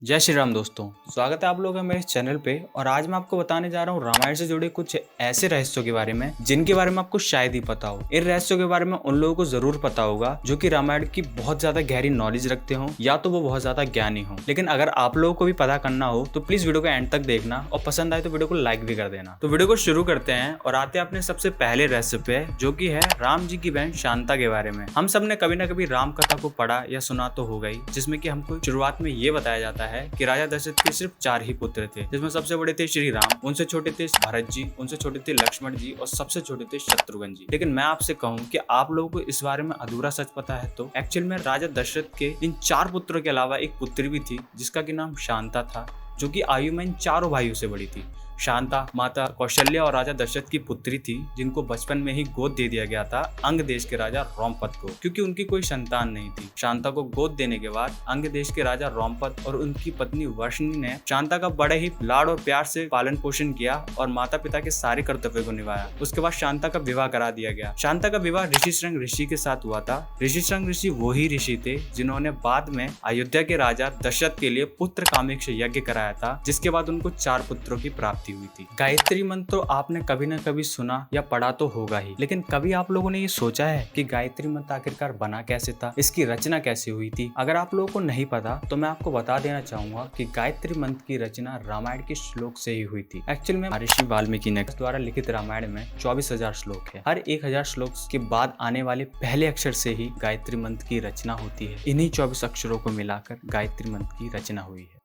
जय श्री राम दोस्तों, स्वागत है आप लोगों का मेरे चैनल पे। और आज मैं आपको बताने जा रहा हूँ रामायण से जुड़े कुछ ऐसे रहस्यों के बारे में जिनके बारे में आपको शायद ही पता हो। इन रहस्यों के बारे में उन लोगों को जरूर पता होगा जो कि रामायण की बहुत ज्यादा गहरी नॉलेज रखते हो या तो वो बहुत ज्यादा ज्ञानी हो। लेकिन अगर आप लोगों को भी पता करना हो तो प्लीज वीडियो को एंड तक देखना और पसंद आए तो वीडियो को लाइक भी कर देना। तो वीडियो को शुरू करते हैं और आते हैं अपने सबसे पहले रहस्य पे, जो कि है राम जी की बहन शांता के बारे में। हम सब ने कभी ना कभी राम कथा को पढ़ा या सुना तो हो गई, जिसमें कि हमको शुरुआत में ये बताया जाता है कि राजा दशरथ के सिर्फ 4 ही पुत्र थे, जिसमें सबसे बड़े थे श्री राम, उनसे छोटे थे भरत जी, उनसे छोटे थे लक्ष्मण जी और सबसे छोटे थे शत्रुघ्न जी। लेकिन मैं आपसे कहूं कि आप लोगों को इस बारे में अधूरा सच पता है तो एक्चुअल में राजा दशरथ के इन 4 पुत्रों के अलावा एक पुत्री भी थी जिसका की नाम शांता था, जो कि आयु में इन चारों भाइयों से बड़ी थी। शांता माता कौशल्या और राजा दशरथ की पुत्री थी, जिनको बचपन में ही गोद दे दिया गया था अंग देश के राजा रोमपद को, क्योंकि उनकी कोई संतान नहीं थी। शांता को गोद देने के बाद अंग देश के राजा रोमपद और उनकी पत्नी वर्षिणी ने शांता का बड़े ही लाड़ और प्यार से पालन पोषण किया और माता पिता के सारे कर्तव्य को निभाया। उसके बाद शांता का विवाह करा दिया गया। शांता का विवाह ऋषिशृंग ऋषि के साथ हुआ था। ऋषिशृंग ऋषि वही ऋषि थे जिन्होंने बाद में अयोध्या के राजा दशरथ के लिए पुत्र कामेक्ष यज्ञ कराया था, जिसके बाद उनको 4 पुत्रों की प्राप्ति हुई थी। गायत्री मंत्र तो आपने कभी न कभी सुना या पढ़ा तो होगा ही, लेकिन कभी आप लोगों ने ये सोचा है कि गायत्री मंत्र आखिरकार बना कैसे था, इसकी रचना कैसे हुई थी? अगर आप लोगों को नहीं पता तो मैं आपको बता देना चाहूंगा कि गायत्री मंत्र की रचना रामायण के श्लोक से ही हुई थी। एक्चुअल में महर्षि वाल्मीकि ने द्वारा लिखित रामायण में 24,000 श्लोक है। हर 1,000 श्लोक के बाद आने वाले पहले अक्षर से ही गायत्री मंत्र की रचना होती है। इन्हीं 24 अक्षरों को मिलाकर गायत्री मंत्र की रचना हुई है।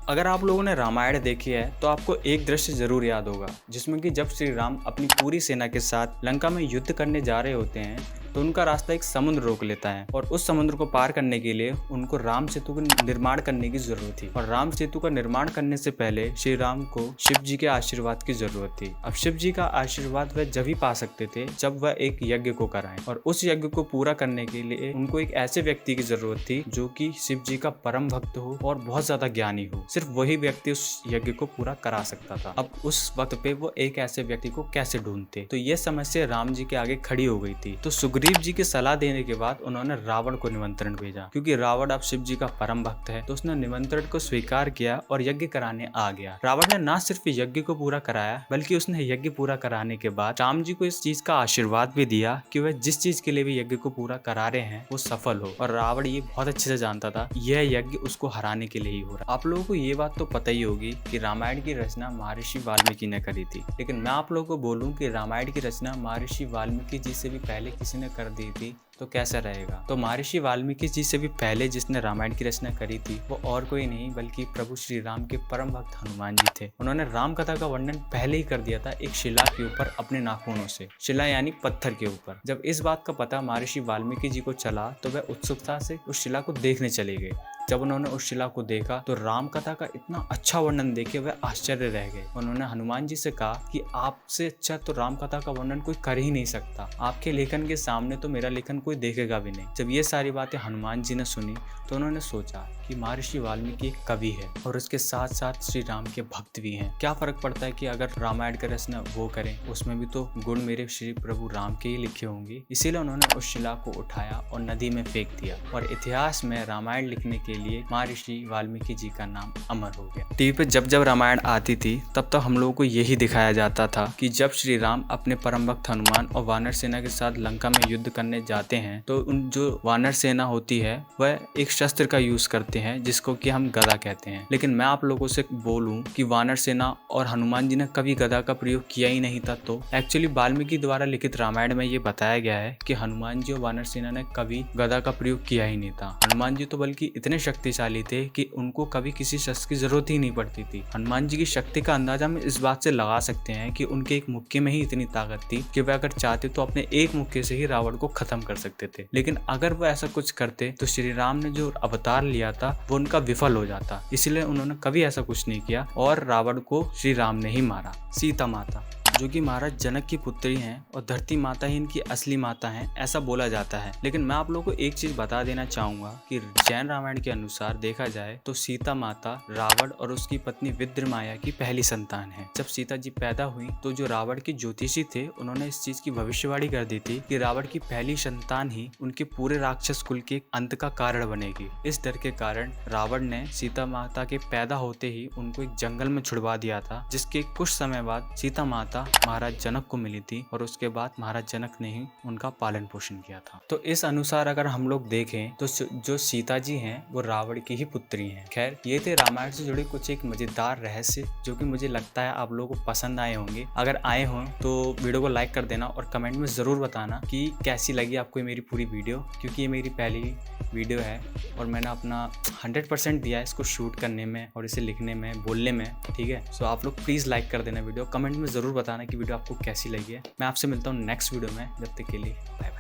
अगर आप लोगों ने रामायण देखी है तो आपको एक दृश्य जरूर याद होगा, जिसमें कि जब श्री राम अपनी पूरी सेना के साथ लंका में युद्ध करने जा रहे होते हैं तो उनका रास्ता एक समुद्र रोक लेता है और उस समुद्र को पार करने के लिए उनको राम सेतु का निर्माण करने की जरूरत थी। और राम सेतु का निर्माण करने से पहले श्री राम को शिव जी के आशीर्वाद की जरूरत थी। अब शिव जी का आशीर्वाद वह जब ही पा सकते थे जब वह एक यज्ञ को कराएं, और उस यज्ञ को पूरा करने के लिए उनको एक ऐसे व्यक्ति की जरूरत थी जो कि शिव जी का परम भक्त हो और बहुत ज्यादा ज्ञानी हो। सिर्फ वही व्यक्ति उस यज्ञ को पूरा करा सकता था। अब उस वक्त पे वो एक ऐसे व्यक्ति को कैसे ढूंढते? तो ये समस्या राम जी के आगे खड़ी हो गई थी। तो सुग्रीव जी की सलाह देने के बाद उन्होंने रावण को निमंत्रण भेजा, क्योंकि रावण अब शिव जी का परम भक्त है। तो उसने निमंत्रण को स्वीकार किया और यज्ञ कराने आ गया। रावण ने न सिर्फ यज्ञ को पूरा कराया, बल्कि उसने यज्ञ पूरा कराने के बाद राम जी को इस चीज का आशीर्वाद भी दिया कि वह जिस चीज के लिए भी यज्ञ को पूरा करा रहे हैं वो सफल हो। और रावण ये बहुत अच्छे से जानता था यह यज्ञ उसको हराने के लिए ही हो रहा। आप लोगों को ये बात तो पता ही होगी कि रामायण की रचना महर्षि वाल्मीकि ने करी थी, लेकिन मैं आप लोगों को बोलूं कि रामायण की रचना महर्षि वाल्मीकि जी से भी पहले किसी ने कर दी थी तो कैसा रहेगा? तो महर्षि वाल्मीकि जी से भी पहले जिसने रामायण की रचना करी थी वो और कोई नहीं बल्कि प्रभु श्री राम के परम भक्त हनुमान जी थे। उन्होंने राम कथा का वर्णन पहले ही कर दिया था एक शिला के ऊपर अपने नाखूनों से, शिला यानी पत्थर के ऊपर। जब इस बात का पता महर्षि वाल्मीकि जी को चला तो वह उत्सुकता से उस शिला को देखने चले गए। जब उन्होंने उस शिला को देखा तो राम कथा का इतना अच्छा वर्णन देखे वह आश्चर्य रह गए। उन्होंने हनुमान जी से कहा कि आपसे अच्छा तो राम कथा का वर्णन कोई कर ही नहीं सकता, आपके लेखन के सामने तो मेरा लेखन कोई देखेगा भी नहीं। जब ये सारी बातें हनुमान जी ने सुनी तो उन्होंने सोचा कि महर्षि वाल्मीकि एक कवि है और उसके साथ साथ श्री राम के भक्त भी हैं। क्या फर्क पड़ता है कि अगर रामायण का रचना वो करें, उसमें भी तो गुण मेरे श्री प्रभु राम के ही लिखे होंगे। इसीलिए उन्होंने उस शिला को उठाया और नदी में फेंक दिया और इतिहास में रामायण लिखने के लिए महर्षि वाल्मीकि जी का नाम अमर हो गया। टीवी पे जब जब रामायण आती थी तब तब हम लोगों को यही दिखाया जाता था कि जब श्री राम अपने परम भक्त हनुमान और वानर सेना के साथ लंका में युद्ध करने जाते हैं तो उन जो वानर सेना होती है वह एक शस्त्र का यूज करते हैं जिसको कि हम गदा कहते हैं। लेकिन मैं आप लोगों से बोलूं कि वानर सेना और हनुमान जी ने कभी गदा का प्रयोग किया ही नहीं था। तो एक्चुअली वाल्मीकि द्वारा लिखित रामायण में ये बताया गया है कि हनुमान जी और वानर सेना ने कभी गदा का प्रयोग किया ही नहीं था। हनुमान जी तो बल्कि इतने शक्तिशाली थे कि उनको कभी किसी शस्त्र की जरूरत ही नहीं पड़ती थी। हनुमान जी की शक्ति का अंदाजा हम इस बात से लगा सकते हैं कि उनके एक मुक्के में ही इतनी ताकत थी कि वह अगर चाहते तो अपने एक मुक्के से ही रावण को खत्म कर सकते थे। लेकिन अगर वो ऐसा कुछ करते तो श्री राम ने जो अवतार लिया था वो उनका विफल हो जाता। इसलिए उन्होंने कभी ऐसा कुछ नहीं किया और रावण को श्री राम ने ही मारा। सीता माता जो कि महाराज जनक की पुत्री हैं और धरती माता ही इनकी असली माता हैं, ऐसा बोला जाता है। लेकिन मैं आप लोगों को एक चीज बता देना चाहूंगा कि जैन रामायण के अनुसार देखा जाए तो सीता माता रावण और उसकी पत्नी विद्रमाया की पहली संतान है। जब सीता जी पैदा हुई तो जो रावण के ज्योतिषी थे उन्होंने इस चीज की भविष्यवाणी कर दी थी कि रावण की पहली संतान ही उनके पूरे राक्षस कुल के अंत का कारण बनेगी। इस डर के कारण रावण ने सीता माता के पैदा होते ही उनको एक जंगल में छुड़वा दिया था, जिसके कुछ समय बाद सीता माता महाराज जनक को मिली थी और उसके बाद महाराज जनक ने ही उनका पालन पोषण किया था। तो इस अनुसार अगर हम लोग देखें तो जो सीता जी हैं वो रावण की ही पुत्री हैं। खैर, ये थे रामायण से जुड़े कुछ एक मजेदार रहस्य जो कि मुझे लगता है आप लोगों को पसंद आए होंगे। अगर आए हों तो वीडियो को लाइक कर देना और कमेंट में ज़रूर बताना कि कैसी लगी आपको ये मेरी पूरी वीडियो, क्योंकि ये मेरी पहली वीडियो है और मैंने अपना 100% दिया है इसको शूट करने में और इसे लिखने में, बोलने में। ठीक है, सो आप लोग प्लीज़ लाइक कर देना वीडियो, कमेंट में ज़रूर बताना कि वीडियो आपको कैसी लगी है। मैं आपसे मिलता हूँ नेक्स्ट वीडियो में, जब तक के लिए बाय बाय।